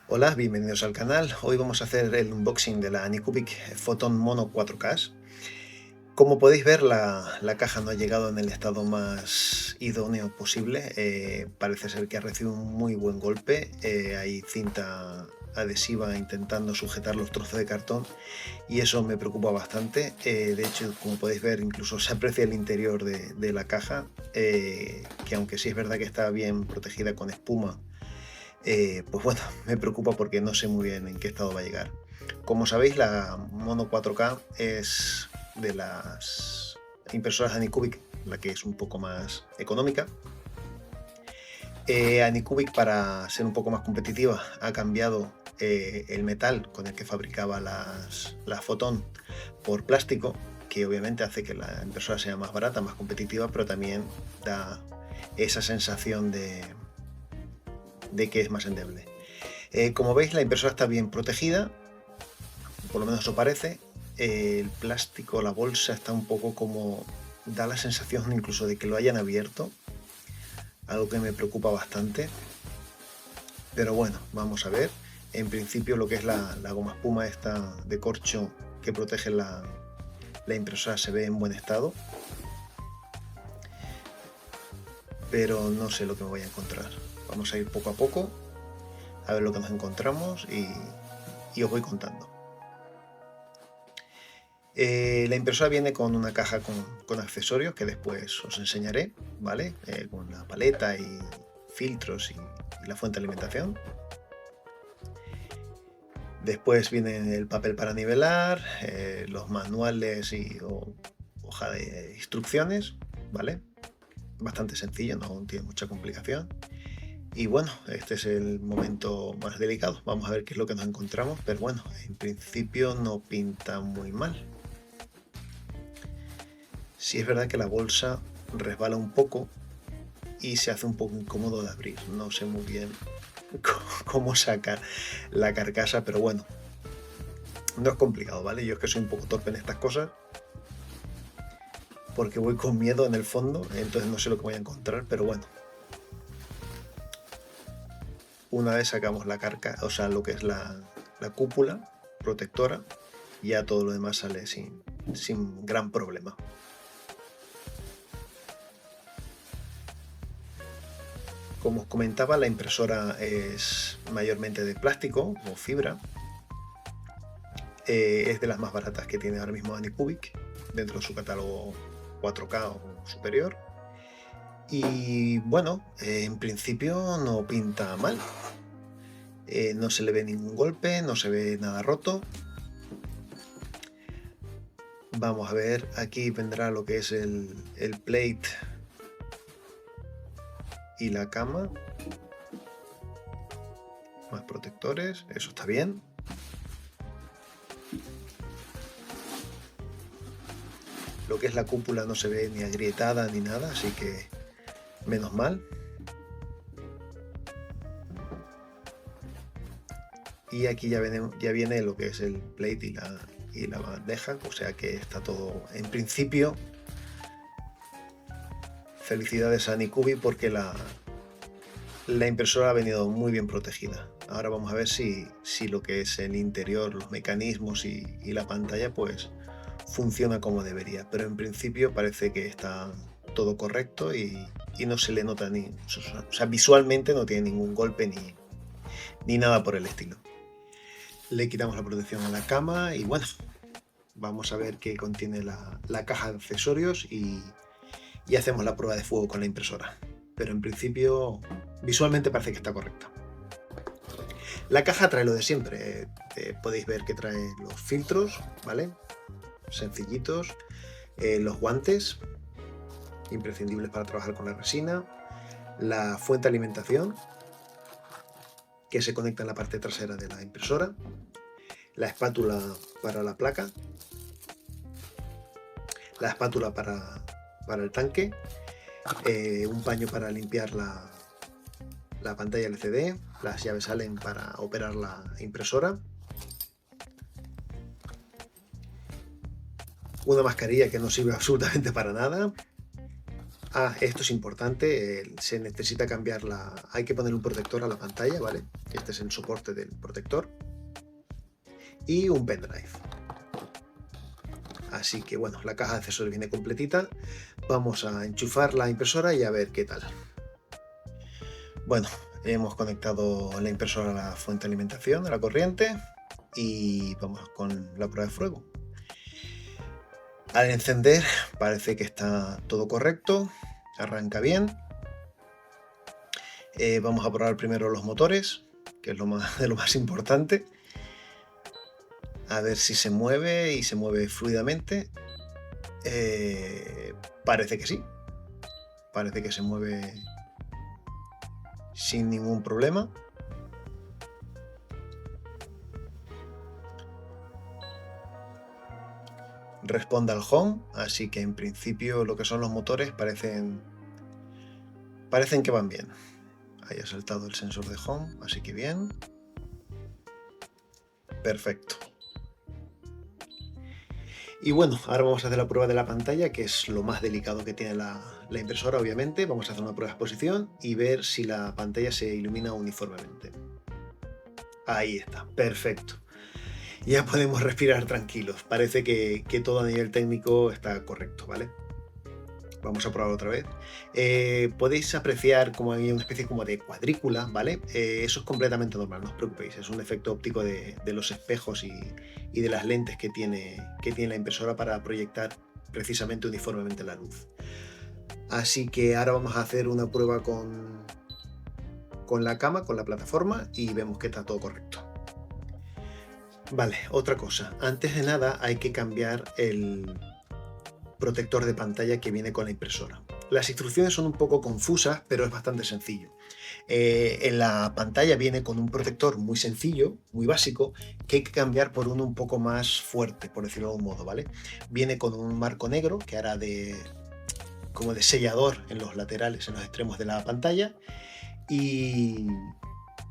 Hola, bienvenidos al canal. Hoy vamos a hacer el unboxing de la Anycubic Photon Mono 4K. Como podéis ver, la caja no ha llegado en el estado más idóneo posible. Parece ser que ha recibido un muy buen golpe. Hay cinta adhesiva intentando sujetar los trozos de cartón y eso me preocupa bastante. De hecho, como podéis ver, incluso se aprecia el interior de la caja, que aunque sí es verdad que está bien protegida con espuma, pues bueno, me preocupa porque no sé muy bien en qué estado va a llegar. Como sabéis, la Mono 4K es de las impresoras Anycubic la que es un poco más económica. Anycubic, para ser un poco más competitiva, ha cambiado el metal con el que fabricaba las Photon por plástico, que obviamente hace que la impresora sea más barata, más competitiva, pero también da esa sensación de que es más endeble. Como veis, la impresora está bien protegida, por lo menos eso parece. El plástico, la bolsa, está un poco como... da la sensación incluso de que lo hayan abierto, algo que me preocupa bastante. Pero bueno, vamos a ver. En principio lo que es la goma espuma esta de corcho que protege la impresora se ve en buen estado. Pero no sé lo que me voy a encontrar. Vamos a ir poco a poco, a ver lo que nos encontramos y os voy contando. La impresora viene con una caja con accesorios que después os enseñaré, ¿vale? Con la paleta y filtros y la fuente de alimentación. Después viene el papel para nivelar, los manuales y hoja de instrucciones, ¿vale? Bastante sencillo, no tiene mucha complicación. Y bueno, este es el momento más delicado. Vamos a ver qué es lo que nos encontramos, pero bueno, en principio no pinta muy mal. Sí es verdad que la bolsa resbala un poco y se hace un poco incómodo de abrir. No sé muy bien cómo sacar la carcasa, pero bueno, no es complicado, ¿vale? Yo es que soy un poco torpe en estas cosas porque voy con miedo en el fondo, entonces no sé lo que voy a encontrar, pero bueno. Una vez sacamos la carcasa, o sea, lo que es la cúpula protectora, ya todo lo demás sale sin gran problema. Como os comentaba, la impresora es mayormente de plástico o fibra. Es de las más baratas que tiene ahora mismo Anycubic dentro de su catálogo 4K o superior. Y bueno, en principio no pinta mal. No se le ve ningún golpe, no se ve nada roto. Vamos a ver, aquí vendrá lo que es el plate y la cama. Más protectores, eso está bien. Lo que es la cúpula no se ve ni agrietada ni nada, así que menos mal. Y aquí ya viene lo que es el plate y la bandeja, o sea que está todo en principio. Felicidades a Anycubic porque la impresora ha venido muy bien protegida. Ahora vamos a ver si lo que es el interior, los mecanismos y la pantalla pues funciona como debería, pero en principio parece que está todo correcto y no se le nota o sea, visualmente no tiene ningún golpe ni nada por el estilo. Le quitamos la protección a la cama y bueno, vamos a ver qué contiene la caja de accesorios y hacemos la prueba de fuego con la impresora. Pero en principio visualmente parece que está correcta. La caja trae lo de siempre. Podéis ver que trae los filtros, ¿vale? Sencillitos. Los guantes, imprescindibles para trabajar con la resina. La fuente de alimentación, que se conecta en la parte trasera de la impresora. La espátula para la placa. La espátula para el tanque. Un paño para limpiar la pantalla LCD. Las llaves salen para operar la impresora. Una mascarilla que no sirve absolutamente para nada. Esto es importante, se necesita cambiar hay que poner un protector a la pantalla, ¿vale? Este es el soporte del protector. Y un pendrive. Así que bueno, la caja de accesorios viene completita. Vamos a enchufar la impresora y a ver qué tal. Bueno, hemos conectado la impresora a la fuente de alimentación, a la corriente, y vamos con la prueba de fuego. Al encender parece que está todo correcto, arranca bien. Vamos a probar primero los motores, que es de lo más importante. A ver si se mueve y se mueve fluidamente. Parece que sí. Parece que se mueve sin ningún problema. Responde al home, así que en principio lo que son los motores parecen que van bien. Ahí ha saltado el sensor de home, así que bien. Perfecto. Y bueno, ahora vamos a hacer la prueba de la pantalla, que es lo más delicado que tiene la impresora, obviamente. Vamos a hacer una prueba de exposición y ver si la pantalla se ilumina uniformemente. Ahí está, perfecto. Ya podemos respirar tranquilos. Parece que todo a nivel técnico está correcto, ¿vale? Vamos a probar otra vez. Podéis apreciar como hay una especie como de cuadrícula, ¿vale? Eso es completamente normal, no os preocupéis. Es un efecto óptico de los espejos y de las lentes que tiene la impresora para proyectar precisamente uniformemente la luz. Así que ahora vamos a hacer una prueba con la cama, con la plataforma, y vemos que está todo correcto. Vale, otra cosa. Antes de nada hay que cambiar el protector de pantalla que viene con la impresora. Las instrucciones son un poco confusas, pero es bastante sencillo. En la pantalla viene con un protector muy sencillo, muy básico, que hay que cambiar por uno un poco más fuerte, por decirlo de algún modo, ¿vale? Viene con un marco negro que hará como de sellador en los laterales, en los extremos de la pantalla, y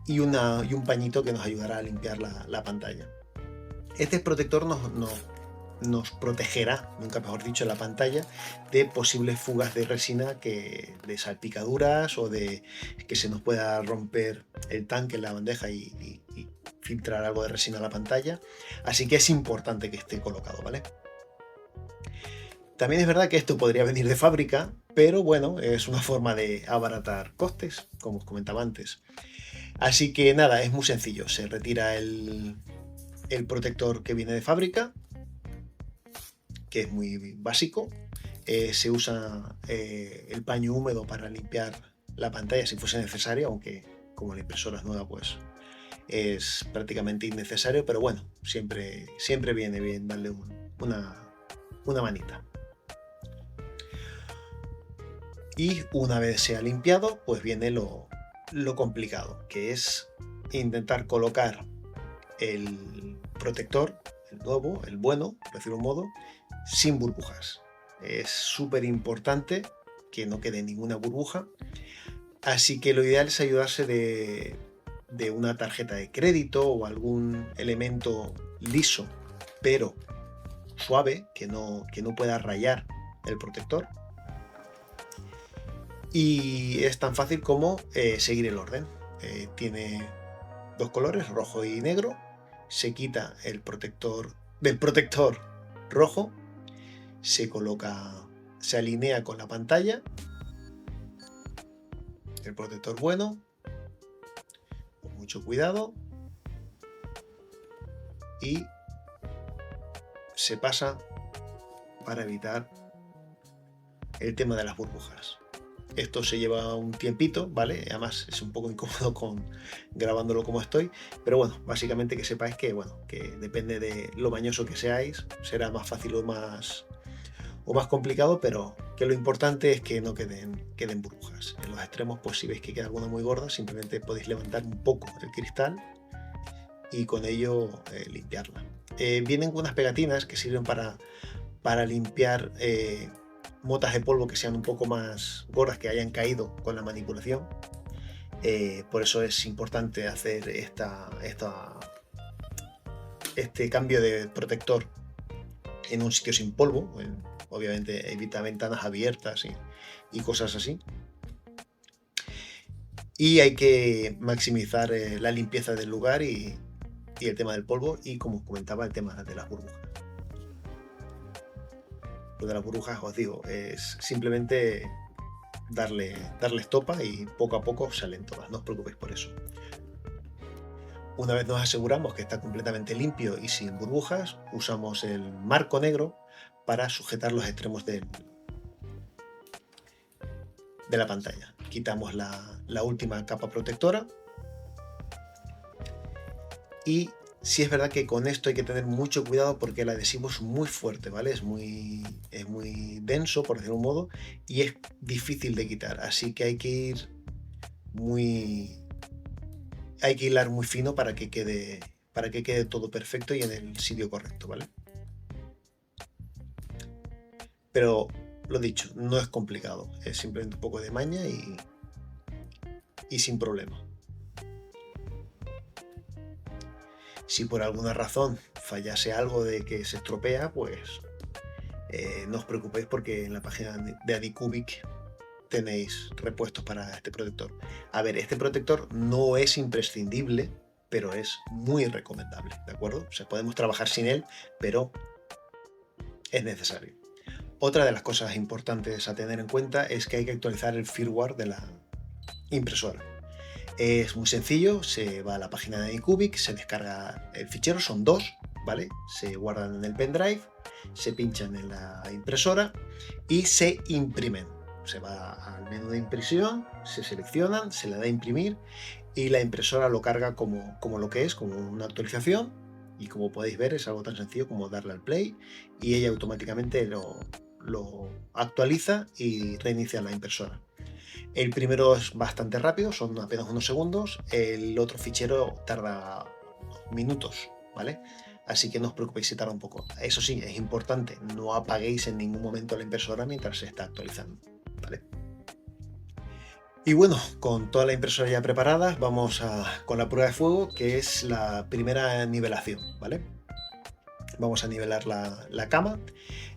un pañito que nos ayudará a limpiar la pantalla. Este protector nos protegerá, nunca mejor dicho, la pantalla de posibles fugas de resina, de salpicaduras o de que se nos pueda romper el tanque en la bandeja y filtrar algo de resina a la pantalla. Así que es importante que esté colocado, ¿vale? También es verdad que esto podría venir de fábrica, pero bueno, es una forma de abaratar costes, como os comentaba antes. Así que nada, es muy sencillo. Se retira el protector que viene de fábrica, que es muy básico. Se usa el paño húmedo para limpiar la pantalla si fuese necesario, aunque como la impresora es nueva, pues es prácticamente innecesario, pero bueno, siempre viene bien darle una manita. Y una vez se ha limpiado, pues viene lo complicado, que es intentar colocar el protector, el nuevo, el bueno, por decirlo de un modo, sin burbujas. Es súper importante que no quede ninguna burbuja, así que lo ideal es ayudarse de una tarjeta de crédito o algún elemento liso pero suave que no pueda rayar el protector. Y es tan fácil como seguir el orden. Tiene dos colores, rojo y negro. Se quita el protector del protector rojo, se coloca, se alinea con la pantalla, el protector bueno, con mucho cuidado, y se pasa para evitar el tema de las burbujas. Esto se lleva un tiempito, ¿vale? Además es un poco incómodo grabándolo como estoy, pero bueno, básicamente que sepáis que, bueno, que depende de lo mañoso que seáis, será más fácil o más complicado, pero que lo importante es que no queden burbujas. En los extremos, pues si veis que queda alguna muy gorda, simplemente podéis levantar un poco el cristal y con ello limpiarla. Vienen unas pegatinas que sirven para limpiar motas de polvo que sean un poco más gordas, que hayan caído con la manipulación. Por eso es importante hacer este cambio de protector en un sitio sin polvo, obviamente evita ventanas abiertas y cosas así. Y hay que maximizar la limpieza del lugar y el tema del polvo y, como os comentaba, el tema de las burbujas. Lo de las burbujas, os digo, es simplemente darle estopa y poco a poco salen todas, no os preocupéis por eso. Una vez nos aseguramos que está completamente limpio y sin burbujas, usamos el marco negro para sujetar los extremos de la pantalla. Quitamos la última capa protectora y sí es verdad que con esto hay que tener mucho cuidado porque el adhesivo es muy fuerte, ¿vale? Es muy denso, por decirlo de un modo, y es difícil de quitar, así que hay que hilar muy fino para que quede todo perfecto y en el sitio correcto, ¿vale? Pero lo dicho, no es complicado, es simplemente un poco de maña y sin problema. Si por alguna razón fallase algo de que se estropea, pues no os preocupéis porque en la página de Anycubic tenéis repuestos para este protector. A ver, este protector no es imprescindible, pero es muy recomendable, ¿de acuerdo? O sea, podemos trabajar sin él, pero es necesario. Otra de las cosas importantes a tener en cuenta es que hay que actualizar el firmware de la impresora. Es muy sencillo, se va a la página de Anycubic, se descarga el fichero, son dos, ¿vale? Se guardan en el pendrive, se pinchan en la impresora y se imprimen. Se va al menú de impresión, se seleccionan, se le da a imprimir y la impresora lo carga como lo que es, como una actualización, y como podéis ver es algo tan sencillo como darle al play y ella automáticamente lo actualiza y reinicia la impresora. El primero es bastante rápido, son apenas unos segundos, el otro fichero tarda minutos, ¿vale? Así que no os preocupéis si tarda un poco. Eso sí, es importante, no apaguéis en ningún momento la impresora mientras se está actualizando, ¿vale? Y bueno, con toda la impresora ya preparada, vamos con la prueba de fuego, que es la primera nivelación, ¿vale? Vamos a nivelar la cama.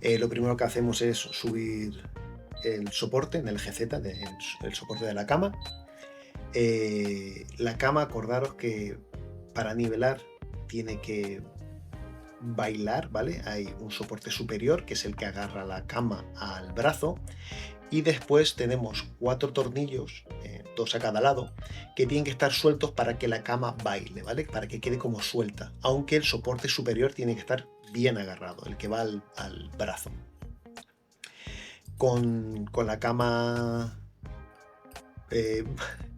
Lo primero que hacemos es subir el soporte en el GZ, el soporte de la cama. La cama, acordaros que para nivelar tiene que bailar, ¿vale? Hay un soporte superior que es el que agarra la cama al brazo y después tenemos 4 tornillos, 2 a cada lado, que tienen que estar sueltos para que la cama baile, ¿vale? Para que quede como suelta, aunque el soporte superior tiene que estar bien agarrado, el que va al brazo. Con la cama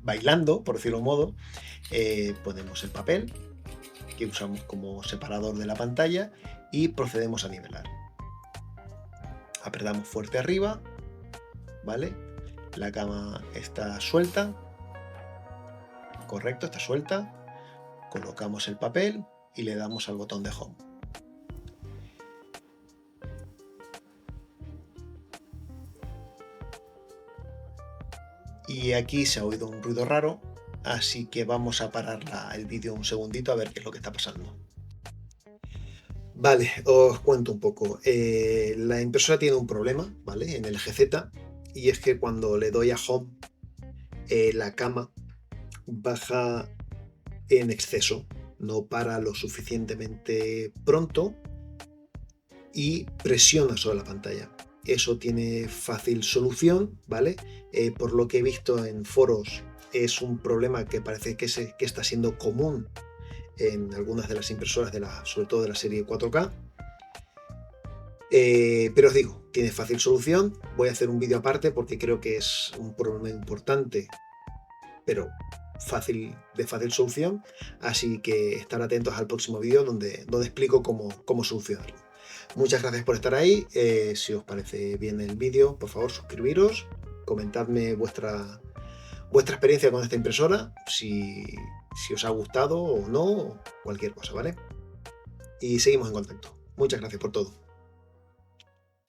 bailando, por decirlo de un modo, ponemos el papel que usamos como separador de la pantalla y procedemos a nivelar. Apretamos fuerte arriba, ¿vale? La cama está suelta, correcto, está suelta. Colocamos el papel y le damos al botón de Home. Y aquí se ha oído un ruido raro, así que vamos a parar el vídeo un segundito a ver qué es lo que está pasando. Vale, os cuento un poco. La impresora tiene un problema, ¿vale? En el GZ, y es que cuando le doy a Home, la cama baja en exceso, no para lo suficientemente pronto y presiona sobre la pantalla. Eso tiene fácil solución, ¿vale? Por lo que he visto en foros, es un problema que parece que está siendo común en algunas de las impresoras, sobre todo de la serie 4K. Pero os digo, tiene fácil solución. Voy a hacer un vídeo aparte porque creo que es un problema importante, pero de fácil solución. Así que estar atentos al próximo vídeo donde explico cómo solucionarlo. Muchas gracias por estar ahí. Si os parece bien el vídeo, por favor suscribiros, comentadme vuestra experiencia con esta impresora, si os ha gustado o no, cualquier cosa, ¿vale? Y seguimos en contacto. Muchas gracias por todo.